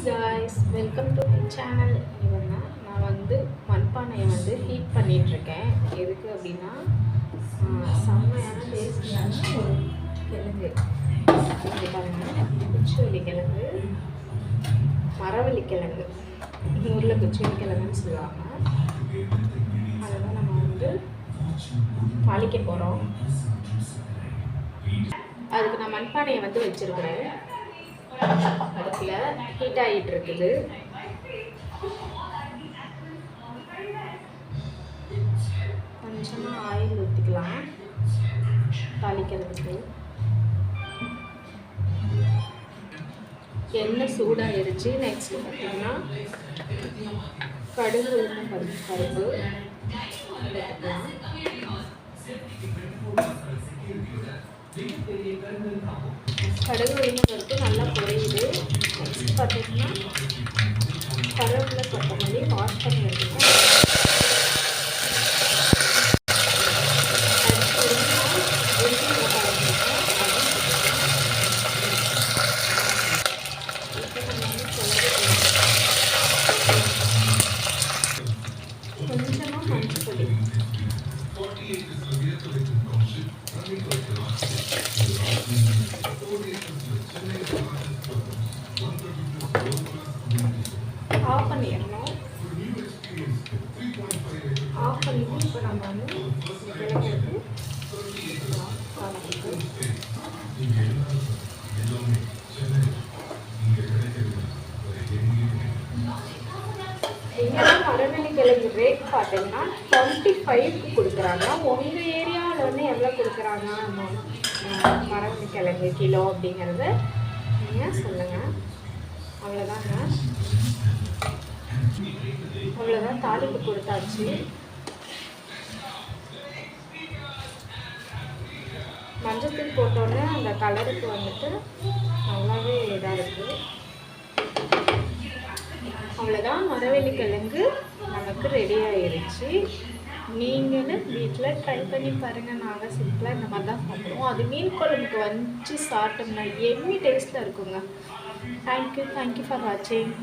Hi guys, welcome to my channel. இவங்க நான் மண்பானையை heat பண்ணிகிட்ருக்கேன். எதுக்கு அப்படின்னா செம்மையான டேஸ்டியான ஒரு கிழங்கு இது பாருங்கள். குச்சிவள்ளி கிழங்கு, மரவள்ளி கிழங்கு, ஊரில் குச்சிவள்ளி கிழங்குன்னு சொல்லுவாங்க. அதை தான் நம்ம தாளிக்க போகிறோம். அதுக்கு நான் மண்பானையை வச்சுருக்கிறேன். அடுப்பில் ஹீட் ஆகிட்டு இருக்குது. கொஞ்சமாக ஆயில் ஊற்றிக்கலாம் தாளிக்கிறதுக்கு. எண்ணெய் சூடாகிருச்சு. நெக்ஸ்ட் பார்த்திங்கன்னா கடுகு உளுந்தம் பருப்பு எடுத்துக்கலாம். கடுகு உளுந்தம் பருப்பு நல்லா பொரியுது. நெக்ஸ்ட் பார்த்திங்கன்னா கருவேப்பிலை கொத்தமல்லி வாஷ் பண்ணி வச்சுருக்கேன். கொஞ்சமாக மஞ்சள் பொடி, ஆஃப் பண்ணிடணும். ஆஃப் பண்ணிட்டு இப்போ நம்ம கிழங்கு இங்கெல்லாம் மரவள்ளி கிழங்கு ரேட் பார்த்தீங்கன்னா 25க்கு கொடுக்குறாங்க. உங்கள் ஏரியாவில் எவ்வளோ கொடுக்குறாங்க மரவள்ளி கிழங்கு கிலோ அப்படிங்கிறத நீங்கள் சொல்லுங்கள். அவ்வளோதாங்க, அவ்வளோதான். தாளிப்பு கொடுத்தாச்சு. மஞ்சத்தூள் போட்டோன்னே அந்த கலருக்கு நல்லாவே இதாக இருக்குது. அவ்வளோதான், மரவள்ளி கிழங்கு நமக்கு ரெடி ஆகிருச்சு. நீங்களும் வீட்டில் ட்ரை பண்ணி பாருங்கள். நாங்கள் சிம்பிளாக இந்த மாதிரி தான் சாப்பிடுவோம். அது மீன் குழம்புக்கு சாப்பிட்டோம்னா எம்மி டேஸ்ட்டில் இருக்குங்க. தேங்க்யூ ஃபார் வாட்சிங்.